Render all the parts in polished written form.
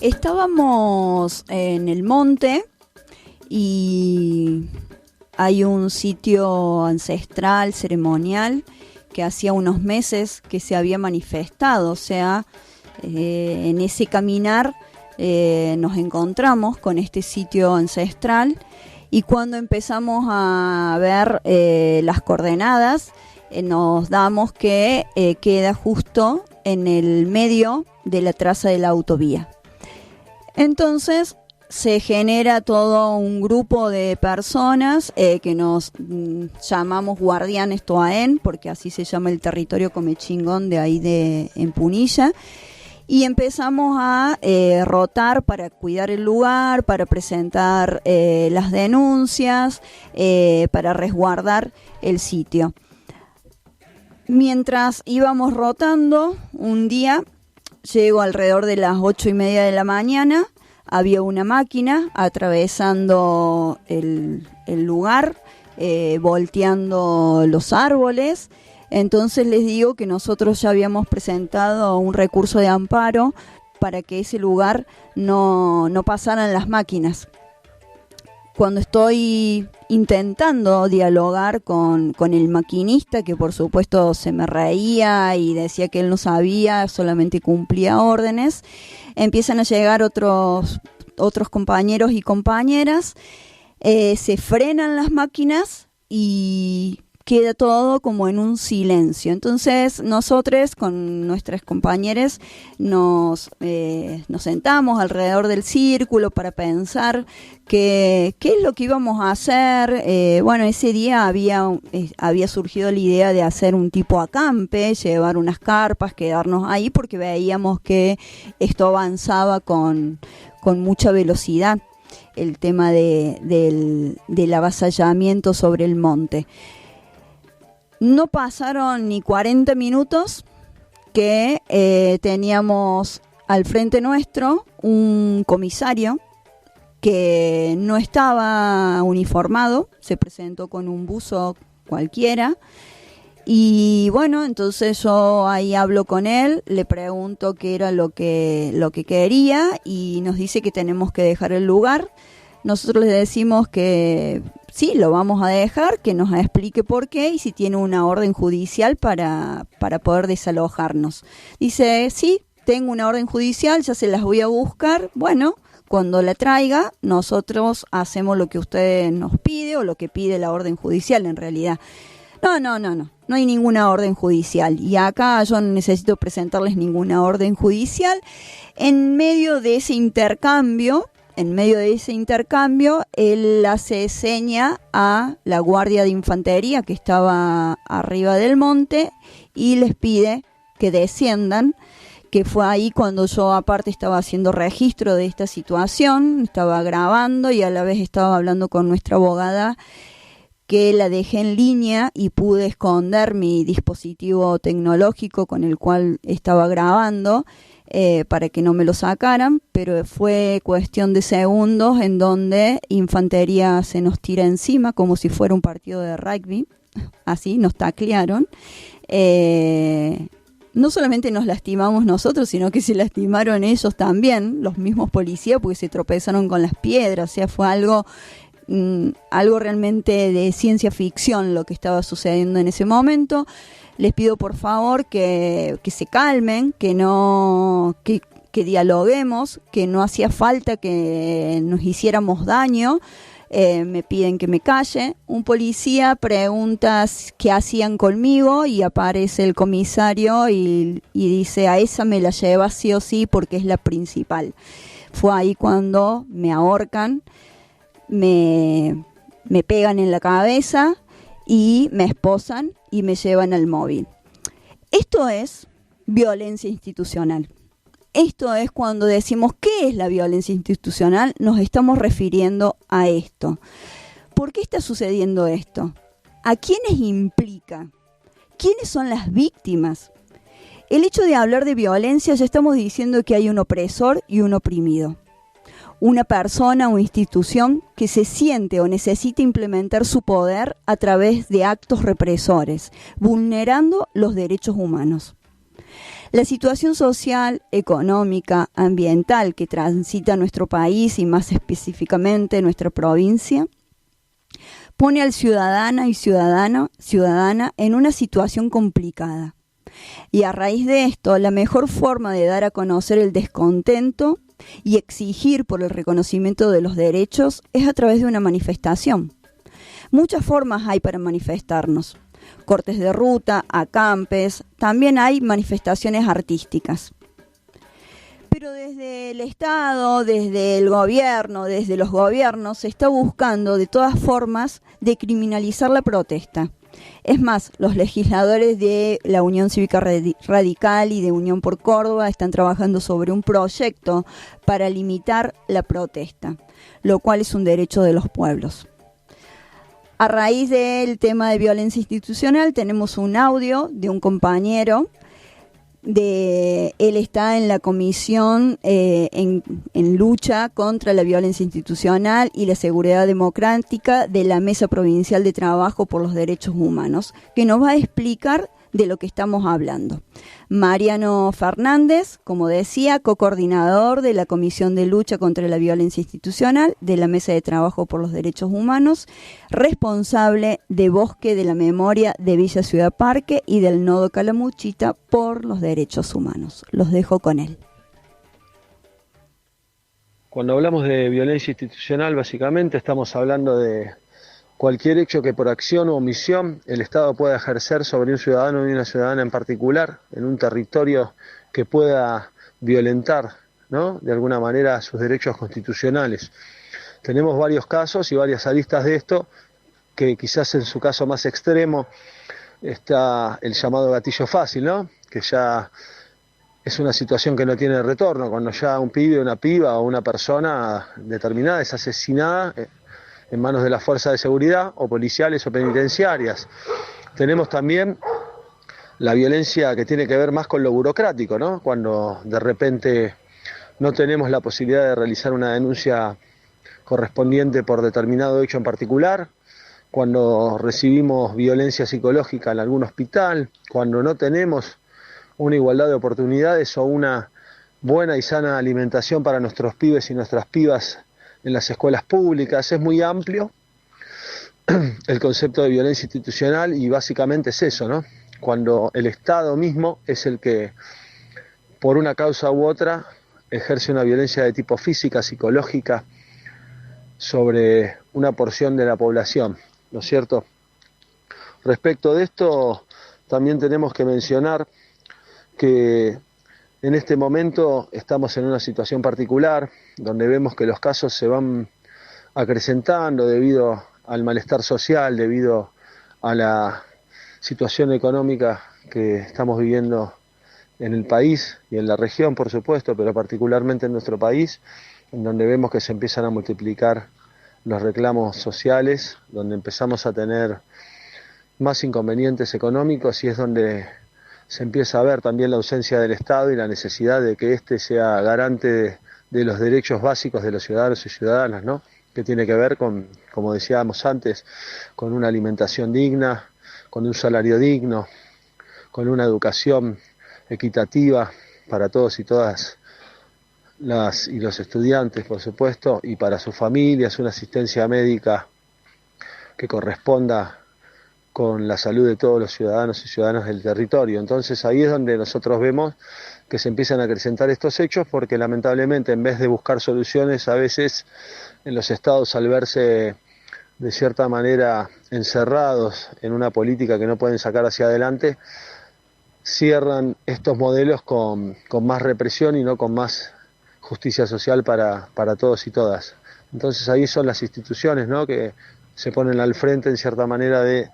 Estábamos en el monte y hay un sitio ancestral, ceremonial, que hacía unos meses que se había manifestado. O sea, en ese caminar nos encontramos con este sitio ancestral, y cuando empezamos a ver las coordenadas, nos damos que queda justo en el medio de la traza de la autovía. Entonces se genera todo un grupo de personas que nos llamamos guardianes Toaén, porque así se llama el territorio comechingón de ahí en Punilla, y empezamos a rotar para cuidar el lugar, para presentar las denuncias, para resguardar el sitio. Mientras íbamos rotando, un día llego alrededor de las 8:30 de la mañana, había una máquina atravesando el lugar, volteando los árboles. Entonces les digo que nosotros ya habíamos presentado un recurso de amparo para que ese lugar no pasaran las máquinas. Cuando estoy intentando dialogar con el maquinista, que por supuesto se me reía y decía que él no sabía, solamente cumplía órdenes, empiezan a llegar otros compañeros y compañeras, se frenan las máquinas y queda todo como en un silencio. Entonces nosotros con nuestras compañeras nos sentamos alrededor del círculo para pensar qué es lo que íbamos a hacer. Bueno, ese día había surgido la idea de hacer un tipo acampe, llevar unas carpas, quedarnos ahí, porque veíamos que esto avanzaba con mucha velocidad, el tema del avasallamiento sobre el monte. No pasaron ni 40 minutos que teníamos al frente nuestro un comisario que no estaba uniformado, se presentó con un buzo cualquiera. Y bueno, entonces yo ahí hablo con él, le pregunto qué era lo que quería, y nos dice que tenemos que dejar el lugar. Nosotros le decimos que sí, lo vamos a dejar, que nos explique por qué y si tiene una orden judicial para poder desalojarnos. Dice, sí, tengo una orden judicial, ya se las voy a buscar. Bueno, cuando la traiga, nosotros hacemos lo que usted nos pide, o lo que pide la orden judicial en realidad. No hay ninguna orden judicial, y acá yo no necesito presentarles ninguna orden judicial. En medio de ese intercambio, él hace seña a la guardia de infantería que estaba arriba del monte y les pide que desciendan, que fue ahí cuando yo aparte estaba haciendo registro de esta situación, estaba grabando y a la vez estaba hablando con nuestra abogada, que la dejé en línea y pude esconder mi dispositivo tecnológico con el cual estaba grabando, para que no me lo sacaran, pero fue cuestión de segundos en donde infantería se nos tira encima como si fuera un partido de rugby, así nos taclearon. No solamente nos lastimamos nosotros, sino que se lastimaron ellos también, los mismos policías, porque se tropezaron con las piedras. O sea, fue algo realmente de ciencia ficción lo que estaba sucediendo en ese momento. Les pido por favor que se calmen, que dialoguemos, que no hacía falta que nos hiciéramos daño. Me piden que me calle. Un policía pregunta qué hacían conmigo y aparece el comisario y dice, a esa me la lleva sí o sí porque es la principal. Fue ahí cuando me ahorcan, me pegan en la cabeza y me esposan y me llevan al móvil. Esto es violencia institucional. Esto es cuando decimos ¿qué es la violencia institucional? Nos estamos refiriendo a esto. ¿Por qué está sucediendo esto? ¿A quiénes implica? ¿Quiénes son las víctimas? El hecho de hablar de violencia, ya estamos diciendo que hay un opresor y un oprimido. Una persona o institución que se siente o necesita implementar su poder a través de actos represores, vulnerando los derechos humanos. La situación social, económica, ambiental que transita nuestro país y más específicamente nuestra provincia, pone al ciudadano y ciudadana en una situación complicada. Y a raíz de esto, la mejor forma de dar a conocer el descontento y exigir por el reconocimiento de los derechos es a través de una manifestación. Muchas formas hay para manifestarnos. Cortes de ruta, acampes, también hay manifestaciones artísticas. Pero desde el Estado, desde el gobierno, desde los gobiernos, se está buscando de todas formas de criminalizar la protesta. Es más, los legisladores de la Unión Cívica Radical y de Unión por Córdoba están trabajando sobre un proyecto para limitar la protesta, lo cual es un derecho de los pueblos. A raíz del tema de violencia institucional tenemos un audio de un compañero. Él está en la comisión en lucha contra la violencia institucional y la seguridad democrática de la Mesa Provincial de Trabajo por los Derechos Humanos, que nos va a explicar de lo que estamos hablando. Mariano Fernández, como decía, co-coordinador de la Comisión de Lucha contra la Violencia Institucional de la Mesa de Trabajo por los Derechos Humanos, responsable de Bosque de la Memoria de Villa Ciudad Parque y del Nodo Calamuchita por los Derechos Humanos. Los dejo con él. Cuando hablamos de violencia institucional, básicamente estamos hablando de cualquier hecho que por acción o omisión el Estado pueda ejercer sobre un ciudadano y una ciudadana en particular, en un territorio que pueda violentar, ¿no?, de alguna manera sus derechos constitucionales. Tenemos varios casos y varias aristas de esto, que quizás en su caso más extremo está el llamado gatillo fácil, ¿no?, que ya es una situación que no tiene retorno, cuando ya un pibe, una piba o una persona determinada es asesinada en manos de las fuerzas de seguridad o policiales o penitenciarias. Tenemos también la violencia que tiene que ver más con lo burocrático, ¿no?, cuando de repente no tenemos la posibilidad de realizar una denuncia correspondiente por determinado hecho en particular, cuando recibimos violencia psicológica en algún hospital, cuando no tenemos una igualdad de oportunidades o una buena y sana alimentación para nuestros pibes y nuestras pibas en las escuelas públicas. Es muy amplio el concepto de violencia institucional y básicamente es eso, ¿no?, cuando el Estado mismo es el que, por una causa u otra, ejerce una violencia de tipo física, psicológica, sobre una porción de la población, ¿no es cierto? Respecto de esto, también tenemos que mencionar que en este momento estamos en una situación particular, donde vemos que los casos se van acrecentando debido al malestar social, debido a la situación económica que estamos viviendo en el país y en la región, por supuesto, pero particularmente en nuestro país, en donde vemos que se empiezan a multiplicar los reclamos sociales, donde empezamos a tener más inconvenientes económicos y es donde se empieza a ver también la ausencia del Estado y la necesidad de que éste sea garante de los derechos básicos de los ciudadanos y ciudadanas, ¿no?, que tiene que ver con, como decíamos antes, con una alimentación digna, con un salario digno, con una educación equitativa para todos y todas las y los estudiantes, por supuesto, y para sus familias, una asistencia médica que corresponda con la salud de todos los ciudadanos y ciudadanas del territorio. Entonces ahí es donde nosotros vemos que se empiezan a acrecentar estos hechos, porque lamentablemente en vez de buscar soluciones, a veces en los estados, al verse de cierta manera encerrados en una política que no pueden sacar hacia adelante, cierran estos modelos con más represión y no con más justicia social para todos y todas. Entonces ahí son las instituciones, ¿no?, que se ponen al frente en cierta manera de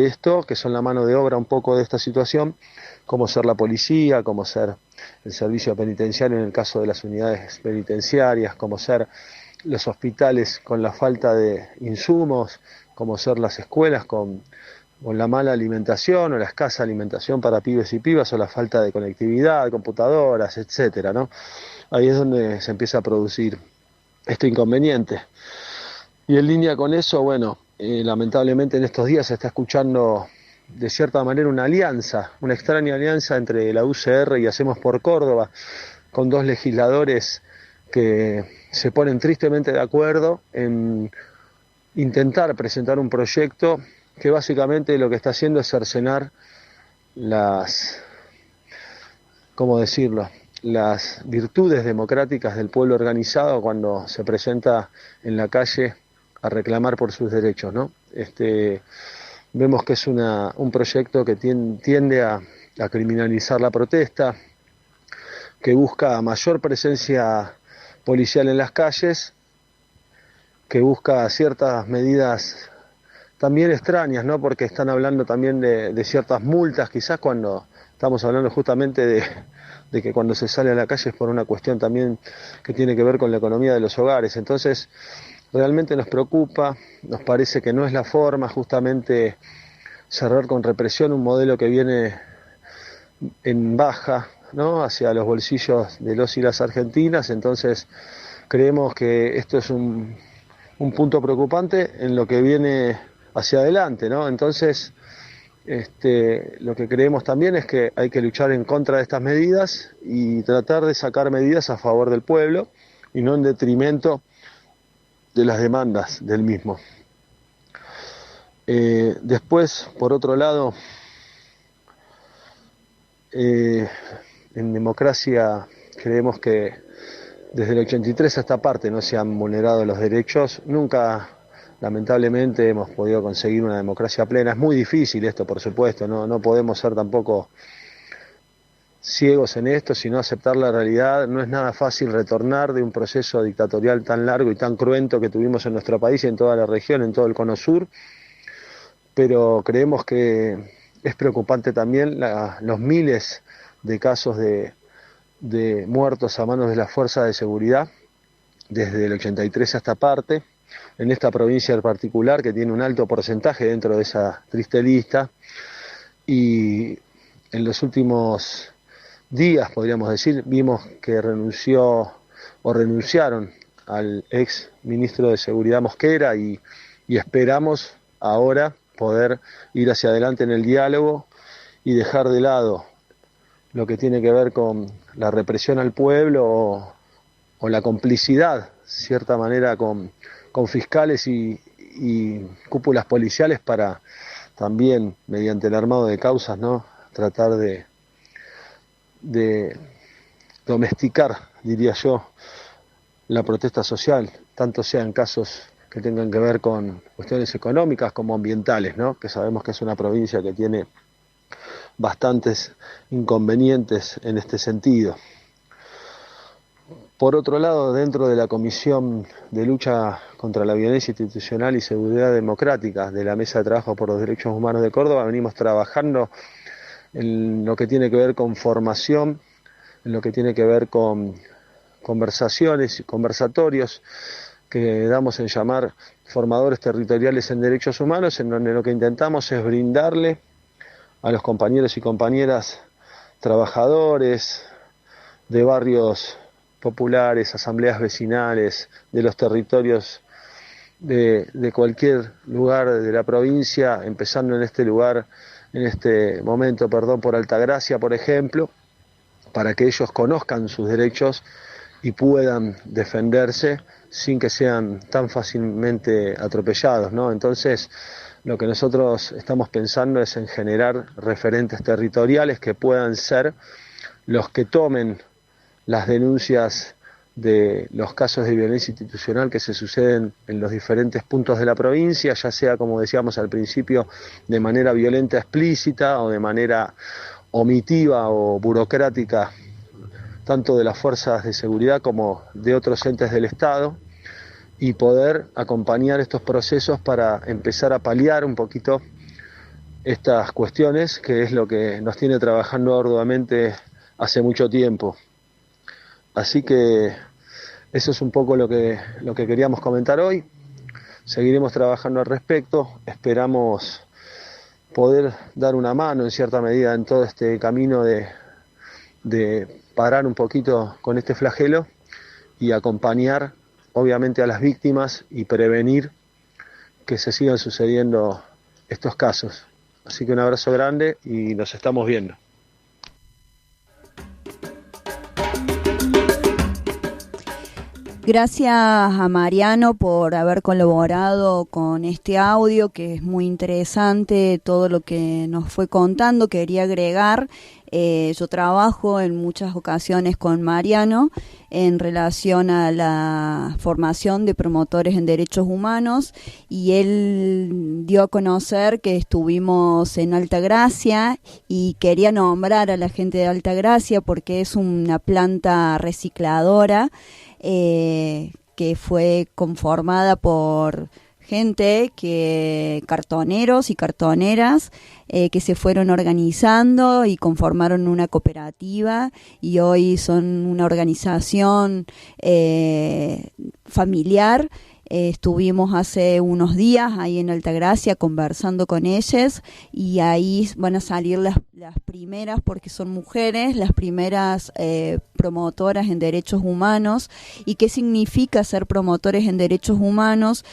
esto, que son la mano de obra un poco de esta situación, como ser la policía, como ser el servicio penitenciario en el caso de las unidades penitenciarias, como ser los hospitales con la falta de insumos, como ser las escuelas con la mala alimentación o la escasa alimentación para pibes y pibas, o la falta de conectividad, computadoras, etcétera, ¿no? Ahí es donde se empieza a producir este inconveniente. Y en línea con eso, bueno, lamentablemente en estos días se está escuchando de cierta manera una alianza, una extraña alianza entre la UCR y Hacemos por Córdoba, con dos legisladores que se ponen tristemente de acuerdo en intentar presentar un proyecto que básicamente lo que está haciendo es cercenar ¿cómo decirlo?, las virtudes democráticas del pueblo organizado cuando se presenta en la calle a reclamar por sus derechos, ¿no? Vemos que es un proyecto que tiende a criminalizar la protesta, que busca mayor presencia policial en las calles, que busca ciertas medidas también extrañas, ¿no? Porque están hablando también de ciertas multas, quizás cuando estamos hablando justamente de que cuando se sale a la calle es por una cuestión también que tiene que ver con la economía de los hogares. Entonces, realmente nos preocupa, nos parece que no es la forma justamente cerrar con represión un modelo que viene en baja, ¿no?, hacia los bolsillos de los y las argentinas. Entonces creemos que esto es un punto preocupante en lo que viene hacia adelante, ¿no? Entonces lo que creemos también es que hay que luchar en contra de estas medidas y tratar de sacar medidas a favor del pueblo y no en detrimento de las demandas del mismo. Después, por otro lado, en democracia creemos que desde el 83 a esta parte no se han vulnerado los derechos. Nunca, lamentablemente, hemos podido conseguir una democracia plena. Es muy difícil esto, por supuesto, no podemos ser tampoco ciegos en esto, sino aceptar la realidad. No es nada fácil retornar de un proceso dictatorial tan largo y tan cruento que tuvimos en nuestro país y en toda la región, en todo el Cono Sur, pero creemos que es preocupante también los miles de casos de muertos a manos de las fuerzas de seguridad desde el 83 a esta parte, en esta provincia en particular, que tiene un alto porcentaje dentro de esa triste lista. Y en los últimos días, podríamos decir, vimos que renunciaron al ex ministro de Seguridad Mosquera y esperamos ahora poder ir hacia adelante en el diálogo y dejar de lado lo que tiene que ver con la represión al pueblo o la complicidad, cierta manera, con fiscales y cúpulas policiales para también, mediante el armado de causas, ¿no?, tratar de domesticar, diría yo, la protesta social, tanto sea en casos que tengan que ver con cuestiones económicas como ambientales, ¿no?, que sabemos que es una provincia que tiene bastantes inconvenientes en este sentido. Por otro lado, dentro de la Comisión de Lucha contra la Violencia Institucional y Seguridad Democrática de la Mesa de Trabajo por los Derechos Humanos de Córdoba, venimos trabajando en lo que tiene que ver con formación, en lo que tiene que ver con conversaciones y conversatorios que damos en llamar formadores territoriales en derechos humanos, en donde lo que intentamos es brindarle a los compañeros y compañeras trabajadores de barrios populares, asambleas vecinales, de los territorios de cualquier lugar de la provincia, empezando en este momento, por Altagracia, por ejemplo, para que ellos conozcan sus derechos y puedan defenderse sin que sean tan fácilmente atropellados, ¿no? Entonces, lo que nosotros estamos pensando es en generar referentes territoriales que puedan ser los que tomen las denuncias de los casos de violencia institucional que se suceden en los diferentes puntos de la provincia, ya sea, como decíamos al principio, de manera violenta explícita o de manera omitiva o burocrática, tanto de las fuerzas de seguridad como de otros entes del Estado, y poder acompañar estos procesos para empezar a paliar un poquito estas cuestiones, que es lo que nos tiene trabajando arduamente hace mucho tiempo. Así que eso es un poco lo que queríamos comentar hoy. Seguiremos trabajando al respecto, esperamos poder dar una mano en cierta medida en todo este camino de parar un poquito con este flagelo y acompañar obviamente a las víctimas y prevenir que se sigan sucediendo estos casos. Así que un abrazo grande y nos estamos viendo. Gracias a Mariano por haber colaborado con este audio, que es muy interesante todo lo que nos fue contando. Quería agregar, yo trabajo en muchas ocasiones con Mariano en relación a la formación de promotores en derechos humanos, y él dio a conocer que estuvimos en Altagracia y quería nombrar a la gente de Altagracia porque es una planta recicladora que fue conformada por gente cartoneros y cartoneras que se fueron organizando y conformaron una cooperativa, y hoy son una organización familiar. Estuvimos hace unos días ahí en Altagracia conversando con ellas, y ahí van a salir las primeras, porque son mujeres, las primeras promotoras en derechos humanos. ¿Y qué significa ser promotores en derechos humanos?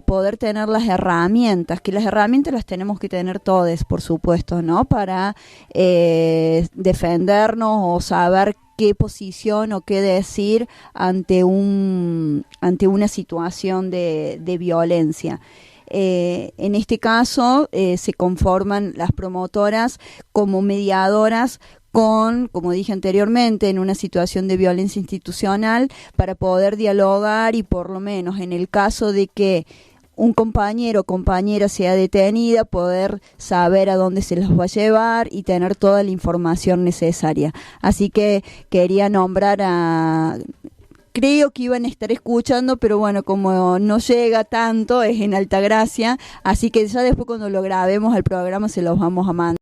Poder tener las herramientas, que las herramientas las tenemos que tener todos, por supuesto, ¿no? Para defendernos o saber qué posición o qué decir ante una situación de violencia. En este caso se conforman las promotoras como mediadoras como dije anteriormente, en una situación de violencia institucional, para poder dialogar y, por lo menos en el caso de que un compañero o compañera sea detenida, poder saber a dónde se los va a llevar y tener toda la información necesaria. Así que quería nombrar creo que iban a estar escuchando, pero bueno, como no llega tanto, es en Altagracia, así que ya después cuando lo grabemos al programa se los vamos a mandar.